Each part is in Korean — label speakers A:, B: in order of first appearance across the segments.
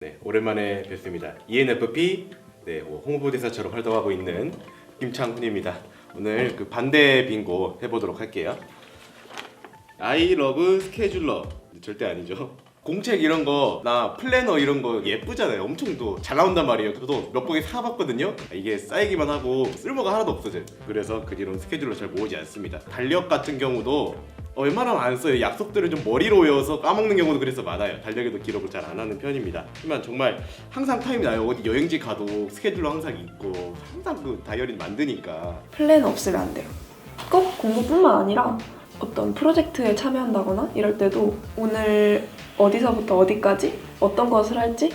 A: 네, 오랜만에 뵙습니다. ENFP 홍보대사처럼 활동하고 있는 김창훈입니다. 오늘 그 반대 빙고 해보도록 할게요. I love 스케줄러. 절대 아니죠. 공책 이런 거, 나 플래너 이런 거 예쁘잖아요. 엄청 또 잘 나온단 말이에요. 저도 몇 번에 사봤거든요. 이게 쌓이기만 하고 쓸모가 하나도 없어져요. 그래서 그 뒤로는 스케줄러 잘 모으지 않습니다. 달력 같은 경우도 웬만하면 안 써요. 약속들을 좀 머리로 외워서 까먹는 경우도 그래서 많아요. 달력에도 기록을 잘 안 하는 편입니다. 하지만 정말 항상 타임이 나요. 어디 여행지 가도 스케줄러 항상 있고 항상 그 다이어리 만드니까.
B: 플랜 없으면 안 돼요. 꼭 공부뿐만 아니라 어떤 프로젝트에 참여한다거나 이럴 때도 오늘 어디서부터 어디까지 어떤 것을 할지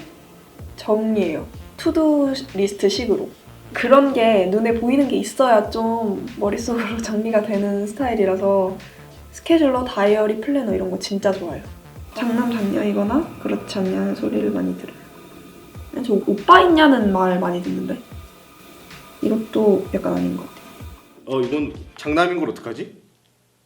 B: 정리해요. 투두 리스트 식으로. 그런 게 눈에 보이는 게 있어야 좀 머릿속으로 정리가 되는 스타일이라서 스케줄러, 다이어리, 플래너 이런 거 진짜 좋아요. 장남 장녀이거나 그렇지 않냐는 소리를 많이 들어요. 저 오빠 있냐는 말 많이 듣는데 이것도 약간 아닌 것 같아요.
A: 이건 장남인 걸 어떡하지?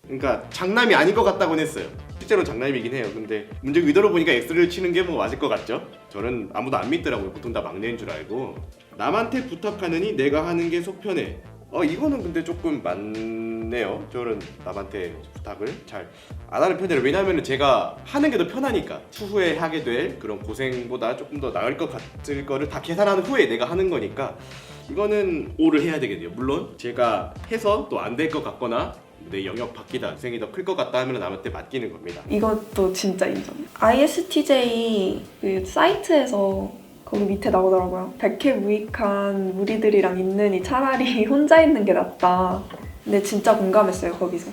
A: 그러니까 장남이 아닌 것 같다고는 했어요. 실제로 장남이긴 해요. 근데 문제 의도로 보니까 X를 치는 게 뭐 맞을 것 같죠? 저는 아무도 안 믿더라고요. 보통 다 막내인 줄 알고. 남한테 부탁하느니 내가 하는 게 속 편해. 이거는 근데 조금 맞네요. 저는 남한테 부탁을 잘 안 하는 편이에요. 왜냐하면 제가 하는 게 더 편하니까. 추후에 하게 될 그런 고생보다 조금 더 나을 것 같을 거를 다 계산한 후에 내가 하는 거니까 이거는 O를 해야 되겠네요. 물론 제가 해서 또 안 될 것 같거나 내 영역 바뀌다 고생이 더 클 것 같다 하면 남한테 맡기는 겁니다.
B: 이것도 진짜 인정해요. ISTJ 그 사이트에서 거기 밑에 나오더라고요. 백해무익한 무리들이랑 있느니 차라리 혼자 있는 게 낫다. 근데 진짜 공감했어요, 거기서.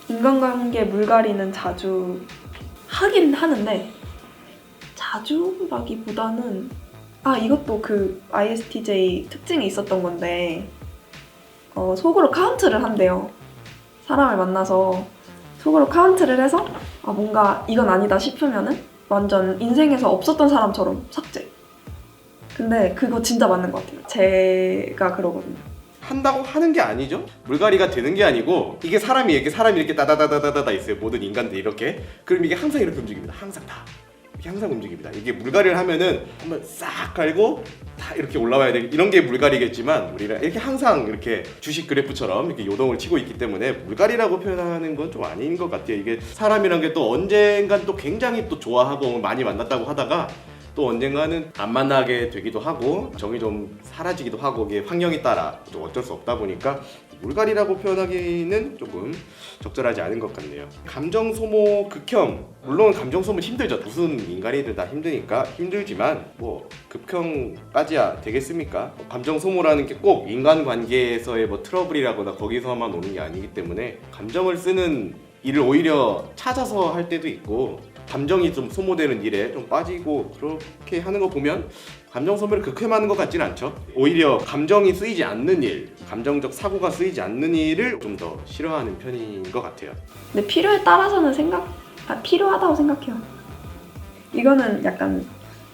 B: 인간관계 물갈이는 자주 하긴 하는데 자주라기보다는 이것도 그 ISTJ 특징이 있었던 건데 속으로 카운트를 한대요. 사람을 만나서 속으로 카운트를 해서 뭔가 이건 아니다 싶으면은 완전 인생에서 없었던 사람처럼 삭제. 근데 그거 진짜 맞는 것 같아요. 제가 그러거든요.
A: 한다고 하는 게 아니죠? 물갈이가 되는 게 아니고 이게 사람이 이렇게 따다다다다다 있어요. 모든 인간들 이렇게. 그럼 이게 항상 이렇게 움직입니다. 항상 다. 이게 항상 움직입니다. 이게 물갈이를 하면은 한번 싹 갈고 다 이렇게 올라와야 돼. 이런 게 물갈이겠지만 우리는 이렇게 항상 이렇게 주식 그래프처럼 이렇게 요동을 치고 있기 때문에 물갈이라고 표현하는 건 좀 아닌 것 같아요. 이게 사람이란 게 또 언젠간 또 굉장히 또 좋아하고 많이 만났다고 하다가 또 언젠가는 안 만나게 되기도 하고 정이 좀 사라지기도 하고 이게 환경에 따라 또 어쩔 수 없다 보니까 물갈이라고 표현하기는 조금 적절하지 않은 것 같네요. 감정 소모 극혐. 물론 감정 소모 힘들죠. 무슨 인간이들 다 힘드니까 힘들지만 뭐 극혐까지야 되겠습니까? 감정 소모라는 게 꼭 인간관계에서의 뭐 트러블이라거나 거기서만 오는 게 아니기 때문에 감정을 쓰는 일을 오히려 찾아서 할 때도 있고 감정이 좀 소모되는 일에 좀 빠지고 그렇게 하는 거 보면 감정 소모를 극혐하는 것 같지는 않죠. 오히려 감정이 쓰이지 않는 일, 감정적 사고가 쓰이지 않는 일을 좀 더 싫어하는 편인 것 같아요.
B: 근데 필요에 따라서는 필요하다고 생각해요. 이거는 약간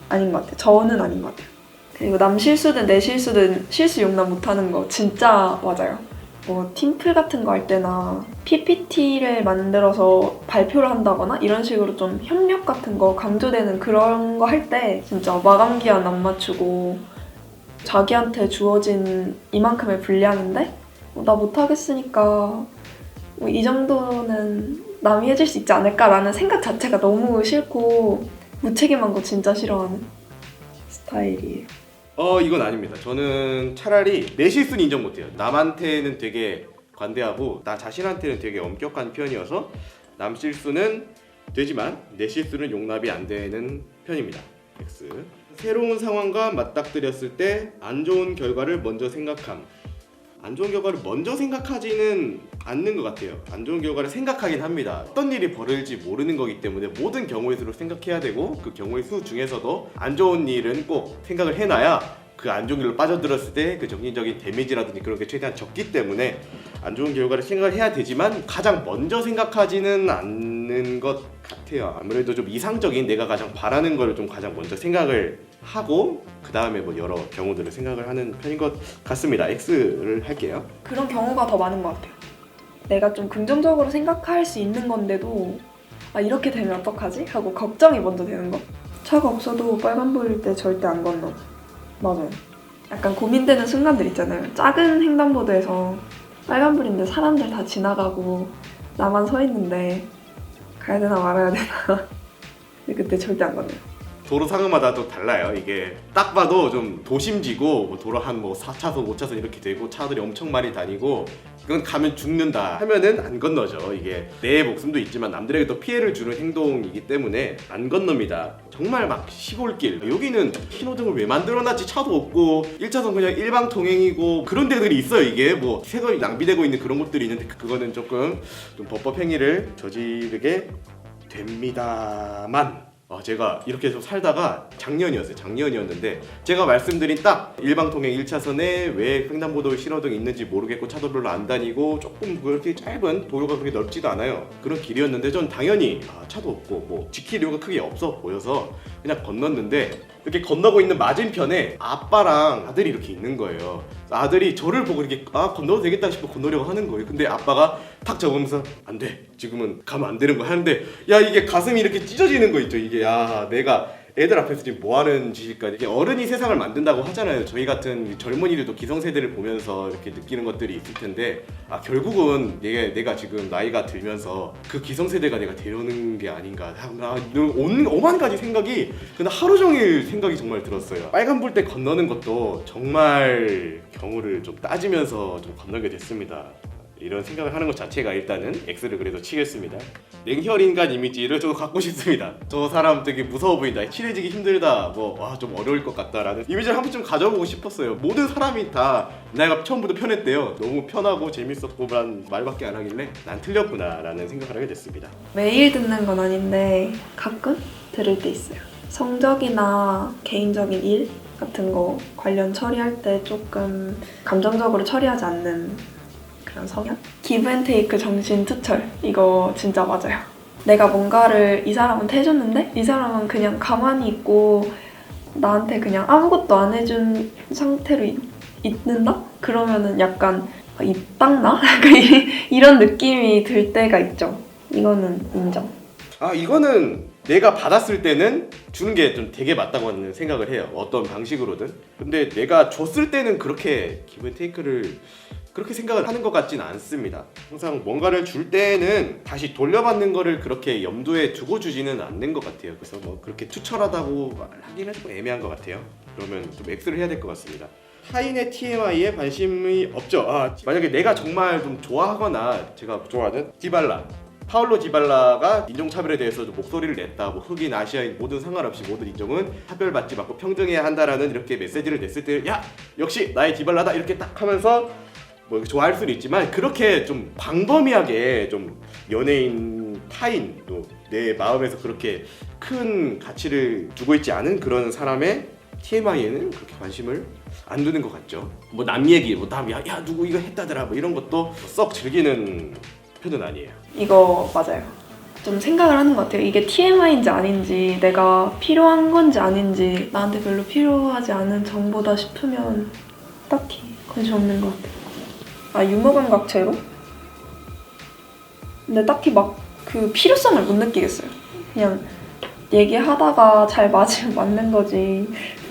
B: 아닌 것 같아요. 저는 아닌 것 같아요. 그리고 남 실수든 내 실수든 실수 용납 못하는 거 진짜 맞아요. 뭐 팀플 같은 거 할 때나 PPT를 만들어서 발표를 한다거나 이런 식으로 좀 협력 같은 거 강조되는 그런 거 할 때 진짜 마감 기한 안 맞추고 자기한테 주어진 이만큼의 분량인데 나 못하겠으니까 이 정도는 남이 해줄 수 있지 않을까라는 생각 자체가 너무 싫고 무책임한 거 진짜 싫어하는 스타일이에요.
A: 이건 아닙니다. 저는 차라리 내 실수는 인정 못해요. 남한테는 되게 관대하고 나 자신한테는 되게 엄격한 편이어서 남 실수는 되지만 내 실수는 용납이 안 되는 편입니다. X. 새로운 상황과 맞닥뜨렸을 때 안 좋은 결과를 먼저 생각함. 안 좋은 결과를 먼저 생각하지는 않는 것 같아요. 안 좋은 결과를 생각하긴 합니다. 어떤 일이 벌어질지 모르는 거기 때문에 모든 경우의 수를 생각해야 되고 그 경우의 수 중에서도 안 좋은 일은 꼭 생각을 해놔야 그 안 좋은 길로 빠져들었을 때 그 정신적인 데미지라든지 그런 게 최대한 적기 때문에 안 좋은 결과를 생각을 해야 되지만 가장 먼저 생각하지는 않는 것 같아요. 아무래도 좀 이상적인 내가 가장 바라는 걸 좀 가장 먼저 생각을 하고 그 다음에 뭐 여러 경우들을 생각을 하는 편인 것 같습니다. X를 할게요.
B: 그런 경우가 더 많은 것 같아요. 내가 좀 긍정적으로 생각할 수 있는 건데도 이렇게 되면 어떡하지? 하고 걱정이 먼저 되는 거. 차가 없어도 빨간불일 때 절대 안 건너. 맞아요. 약간 고민되는 순간들 있잖아요. 작은 횡단보도에서 빨간불인데 사람들 다 지나가고 나만 서 있는데 가야 되나 말아야 되나. 근데 그때 절대 안 건너요.
A: 도로 상황마다 또 달라요. 이게 딱 봐도 좀 도심지고 뭐 도로 한 뭐 4차선, 5차선 이렇게 되고 차들이 엄청 많이 다니고 그건 가면 죽는다 하면은 안 건너죠. 이게 내 목숨도 있지만 남들에게 또 피해를 주는 행동이기 때문에 안 건넙니다. 정말 막 시골길 여기는 신호등을 왜 만들어놨지 차도 없고 1차선 그냥 일방 통행이고 그런 데들이 있어요. 이게 뭐 세금이 낭비되고 있는 그런 곳들이 있는데 그거는 조금 좀 법법 행위를 저지르게 됩니다만 제가 이렇게 좀 살다가 작년이었는데 제가 말씀드린 딱 일방통행 1차선에 왜 횡단보도 신호등이 있는지 모르겠고 차도 별로 안 다니고 조금 그렇게 짧은 도로가 그렇게 넓지도 않아요. 그런 길이었는데 전 당연히 차도 없고 뭐 지킬 이유가 크게 없어 보여서 그냥 건넜는데 이렇게 건너고 있는 맞은편에 아빠랑 아들이 이렇게 있는 거예요. 아들이 저를 보고 이렇게 건너도 되겠다 싶어 건너려고 하는 거예요. 근데 아빠가 탁 잡으면서 안 돼, 지금은 가면 안 되는 거 하는데 야 이게 가슴이 이렇게 찢어지는 거 있죠. 이게 내가 애들 앞에서 지금 뭐 하는 짓일까. 이게 어른이 세상을 만든다고 하잖아요. 저희 같은 젊은이들도 기성세대를 보면서 이렇게 느끼는 것들이 있을 텐데 결국은 내가 지금 나이가 들면서 그 기성세대가 내가 되려는 게 아닌가. 오만 가지 생각이 그냥 하루 종일 생각이 정말 들었어요. 빨간불 때 건너는 것도 정말 경우를 좀 따지면서 좀 건너게 됐습니다. 이런 생각을 하는 것 자체가 일단은 X를 그래도 치겠습니다. 냉혈 인간 이미지를 저도 갖고 싶습니다. 저 사람 되게 무서워 보인다, 친해지기 힘들다, 좀 어려울 것 같다라는 이미지를 한 번쯤 가져보고 싶었어요. 모든 사람이 다 내가 처음부터 편했대요. 너무 편하고 재밌었고 란 말밖에 안 하길래 난 틀렸구나 라는 생각을 하게 됐습니다.
B: 매일 듣는 건 아닌데 가끔 들을 때 있어요. 성적이나 개인적인 일 같은 거 관련 처리할 때 조금 감정적으로 처리하지 않는 그런 성향? 기브앤테이크 정신 투철, 이거 진짜 맞아요. 내가 뭔가를 이 사람한테 해줬는데 이 사람은 그냥 가만히 있고 나한테 그냥 아무것도 안 해준 상태로 있는다? 그러면은 약간 입당나? 이런 느낌이 들 때가 있죠. 이거는 인정.
A: 이거는 내가 받았을 때는 주는 게 좀 되게 맞다고 생각을 해요. 어떤 방식으로든. 근데 내가 줬을 때는 그렇게 기브앤테이크를 그렇게 생각을 하는 것 같지는 않습니다. 항상 뭔가를 줄 때는 다시 돌려받는 거를 그렇게 염두에 두고 주지는 않는 것 같아요. 그래서 그렇게 투철하다고 하기는 좀 애매한 것 같아요. 그러면 좀 X를 해야 될 것 같습니다. 타인의 TMI에 관심이 없죠. 만약에 내가 정말 좀 좋아하거나 제가 좋아하는 파울로 디발라가 인종차별에 대해서 좀 목소리를 냈다. 흑인, 아시아인 모든 상관없이 모든 인종은 차별받지 말고 평등해야 한다라는 이렇게 메시지를 냈을 때 역시 나의 디발라다 이렇게 딱 하면서 좋아할 수는 있지만 그렇게 좀 광범위하게 좀 연예인 타인 또 내 마음에서 그렇게 큰 가치를 두고 있지 않은 그런 사람의 TMI에는 그렇게 관심을 안 두는 것 같죠. 남 얘기, 야 누구 이거 했다더라 이런 것도 썩 즐기는 편은 아니에요.
B: 이거 맞아요. 좀 생각을 하는 것 같아요. 이게 TMI인지 아닌지, 내가 필요한 건지 아닌지, 나한테 별로 필요하지 않은 정보다 싶으면 딱히 관심 없는 것 같아요. 유머 감각제로? 근데 딱히 그 필요성을 못 느끼겠어요. 그냥 얘기하다가 잘 맞으면 맞는 거지.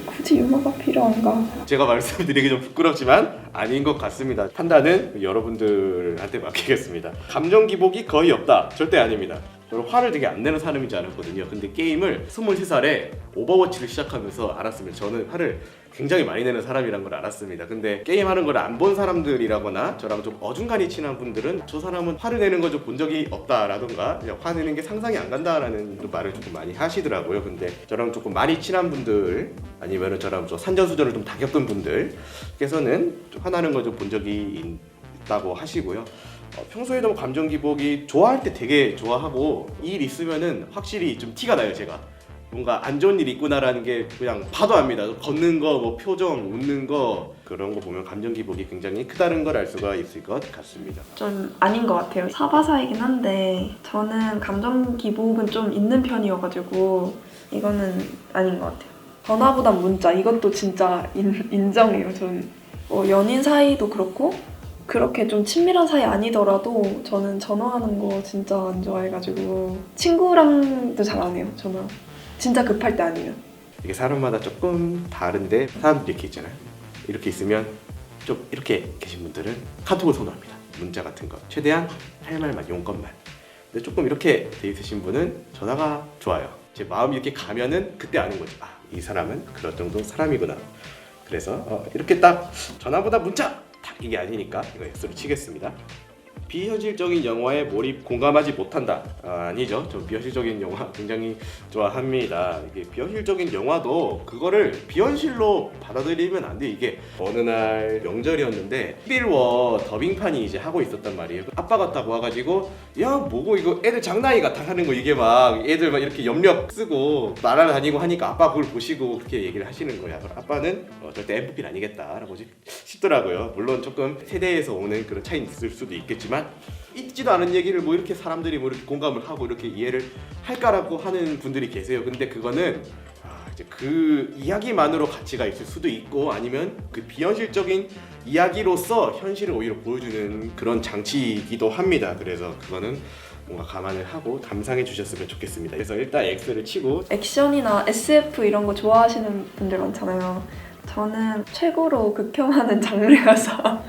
B: 굳이 유머가 필요한가?
A: 제가 말씀드리기 좀 부끄럽지만 아닌 것 같습니다. 판단은 여러분들한테 맡기겠습니다. 감정 기복이 거의 없다. 절대 아닙니다. 저는 화를 되게 안 내는 사람인지 알았거든요. 근데 게임을 23살에 오버워치를 시작하면서 알았습니다. 저는 화를 굉장히 많이 내는 사람이란 걸 알았습니다. 근데 게임하는 걸 안 본 사람들이라거나 저랑 좀 어중간히 친한 분들은 저 사람은 화를 내는 거 좀 본 적이 없다라던가 그냥 화내는 게 상상이 안 간다라는 말을 조금 많이 하시더라고요. 근데 저랑 조금 많이 친한 분들 아니면 저랑 산전수전을 좀 다 겪은 분들께서는 화나는 걸 좀 본 적이 있다고 하시고요. 평소에도 감정 기복이 좋아할 때 되게 좋아하고 일 있으면은 확실히 좀 티가 나요. 제가 뭔가 안 좋은 일이 있구나라는 게 그냥 봐도 압니다. 걷는 거, 표정, 웃는 거 그런 거 보면 감정 기복이 굉장히 크다는 걸 알 수가 있을 것 같습니다.
B: 좀 아닌 것 같아요. 사바사이긴 한데 저는 감정 기복은 좀 있는 편이어가지고 이거는 아닌 것 같아요. 전화보단 문자, 이것도 진짜 인정해요. 저는 연인 사이도 그렇고 그렇게 좀 친밀한 사이 아니더라도 저는 전화하는 거 진짜 안 좋아해가지고 친구랑도 잘 안 해요, 전화. 진짜 급할 때 아니면.
A: 이게 사람마다 조금 다른데 사람들이 이렇게 있잖아요. 이렇게 있으면 좀 이렇게 계신 분들은 카톡을 선호합니다. 문자 같은 거 최대한 할 말만 용건만. 근데 조금 이렇게 돼 있으신 분은 전화가 좋아요. 제 마음이 이렇게 가면은 그때 아는 거죠. 아, 이 사람은 그런 정도 사람이구나. 그래서 이렇게 딱 전화보다 문자 딱 이게 아니니까 이거 X로 치겠습니다. 비현실적인 영화에 몰입 공감하지 못한다. 아니죠. 저 비현실적인 영화 굉장히 좋아합니다. 이게 비현실적인 영화도 그거를 비현실로 받아들이면 안 돼. 이게 어느 날 명절이었는데 11워 더빙판이 이제 하고 있었단 말이에요. 아빠 같다고 와가지고 야 뭐고 이거 애들 장난이 같아 하는 거 이게 막 애들 막 이렇게 염력 쓰고 날아다니고 하니까 아빠 그걸 보시고 그렇게 얘기를 하시는 거야. 아빠는 절대 MVP는 아니겠다라고 싶더라고요. 물론 조금 세대에서 오는 그런 차이는 있을 수도 있겠지만 있지도 않은 얘기를 뭐 이렇게 사람들이 뭐 이렇게 공감을 하고 이렇게 이해를 할까라고 하는 분들이 계세요. 근데 그거는 이제 그 이야기만으로 가치가 있을 수도 있고 아니면 그 비현실적인 이야기로서 현실을 오히려 보여주는 그런 장치이기도 합니다. 그래서 그거는 뭔가 감안을 하고 감상해 주셨으면 좋겠습니다. 그래서 일단 X를 치고
B: 액션이나 SF 이런 거 좋아하시는 분들 많잖아요. 저는 최고로 극혐하는 장르여서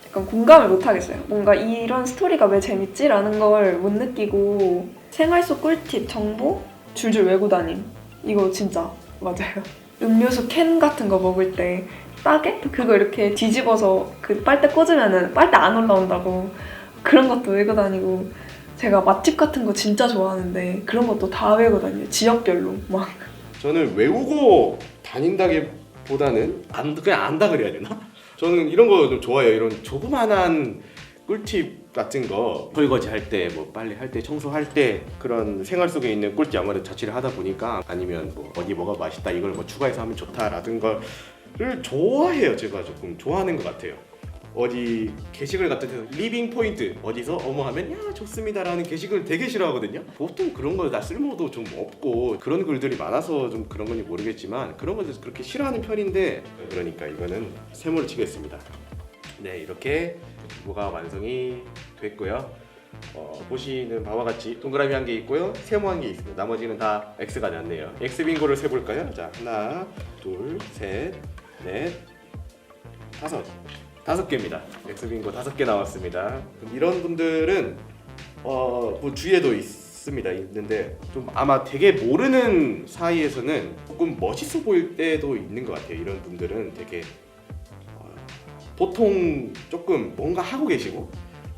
B: 약간 공감을 못 하겠어요. 뭔가 이런 스토리가 왜 재밌지라는 걸 못 느끼고 생활 속 꿀팁, 정보 줄줄 외고 다님. 이거 진짜 맞아요. 음료수 캔 같은 거 먹을 때 싸게? 그거 이렇게 뒤집어서 그 빨대 꽂으면은 빨대 안 올라온다고 그런 것도 외고 다니고 제가 맛집 같은 거 진짜 좋아하는데 그런 것도 다 외고 다녀요. 지역별로 막.
A: 저는 외우고 다닌다기보다는 그냥 안다 그래야 되나? 저는 이런 거 좀 좋아해요. 이런 조그만한 꿀팁 같은 거 설거지 할 때, 뭐 빨래 할 때, 청소할 때 그런 생활 속에 있는 꿀팁 아무래도 자취를 하다 보니까 아니면 뭐 어디 뭐가 맛있다 이걸 뭐 추가해서 하면 좋다라든 거를 좋아해요. 제가 조금 좋아하는 것 같아요. 어디 게시글 같은 데서 리빙 포인트 어디서 어머 하면 야 좋습니다라는 게시글 되게 싫어하거든요. 보통 그런 거 다 쓸모도 좀 없고 그런 글들이 많아서 좀 그런 건지 모르겠지만 그런 거 그렇게 싫어하는 편인데 그러니까 이거는 세모를 치겠습니다. 네, 이렇게 뭐가 완성이 됐고요. 보시는 바와 같이 동그라미 한 개 있고요, 세모 한 개 있습니다. 나머지는 다 X가 났네요. X 빙고를 세볼까요? 자, 하나, 둘, 셋, 넷, 다섯 개입니다. X빙고 5개 나왔습니다. 이런 분들은 뭐 주위에도 있는데 좀 아마 되게 모르는 사이에서는 조금 멋있어 보일 때도 있는 것 같아요. 이런 분들은 되게 보통 조금 뭔가 하고 계시고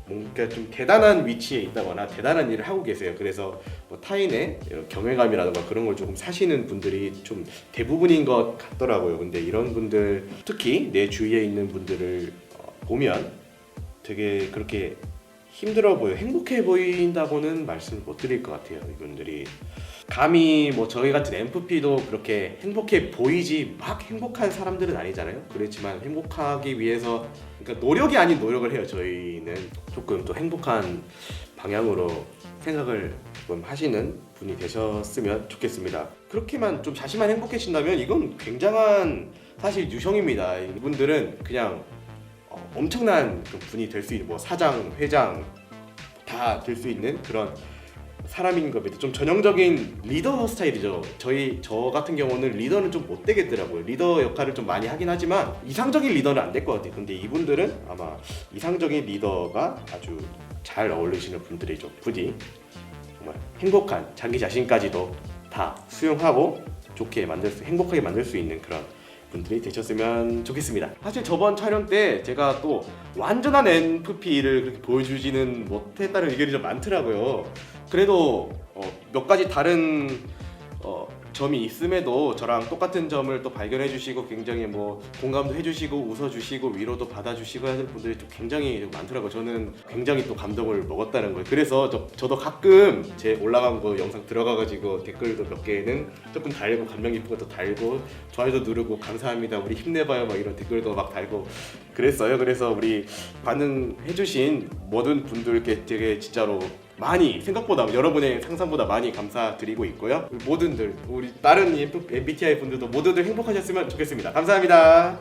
A: 뭔가 좀 대단한 위치에 있다거나 대단한 일을 하고 계세요. 그래서 뭐 타인의 이런 경외감이라든가 그런 걸 조금 사시는 분들이 좀 대부분인 것 같더라고요. 근데 이런 분들 특히 내 주위에 있는 분들을 보면 되게 그렇게 힘들어 보여, 행복해 보인다고는 말씀을 못 드릴 것 같아요. 이분들이 감히 뭐 저희 같은 MFP도 그렇게 행복해 보이지 막 행복한 사람들은 아니잖아요. 그렇지만 행복하기 위해서 그러니까 노력이 아닌 노력을 해요. 저희는 조금 또 행복한 방향으로 생각을 좀 하시는 분이 되셨으면 좋겠습니다. 그렇게만 좀 자신만 행복해진다면 이건 굉장한 사실 유형입니다. 이분들은 그냥 엄청난 분이 될 수 있는 뭐 사장, 회장 다 될 수 있는 그런 사람인 겁니다. 좀 전형적인 리더 스타일이죠. 저 같은 경우는 리더는 좀 못 되겠더라고요. 리더 역할을 좀 많이 하긴 하지만 이상적인 리더는 안 될 것 같아요. 근데 이분들은 아마 이상적인 리더가 아주 잘 어울리시는 분들이죠. 부디 정말 행복한 자기 자신까지도 다 수용하고 행복하게 만들 수 있는 그런 분들이 되셨으면 좋겠습니다. 사실 저번 촬영 때 제가 또 완전한 NFP를 그렇게 보여주지는 못했다는 의견이 좀 많더라고요. 그래도 몇 가지 다른 점이 있음에도 저랑 똑같은 점을 또 발견해 주시고 굉장히 뭐 공감도 해주시고 웃어주시고 위로도 받아주시고 하는 분들이 또 굉장히 많더라고요. 저는 굉장히 또 감동을 먹었다는 거예요. 그래서 저도 가끔 제 올라간 거 영상 들어가가지고 댓글도 몇 개는 조금 달고 감명 깊은 것도 달고 좋아요도 누르고 감사합니다 우리 힘내봐요 막 이런 댓글도 막 달고 그랬어요. 그래서 우리 반응해주신 모든 분들께 되게 진짜로 많이 생각보다 여러분의 상상보다 많이 감사드리고 있고요. 모든들 우리 다른 MBTI 분들도 모두들 행복하셨으면 좋겠습니다. 감사합니다.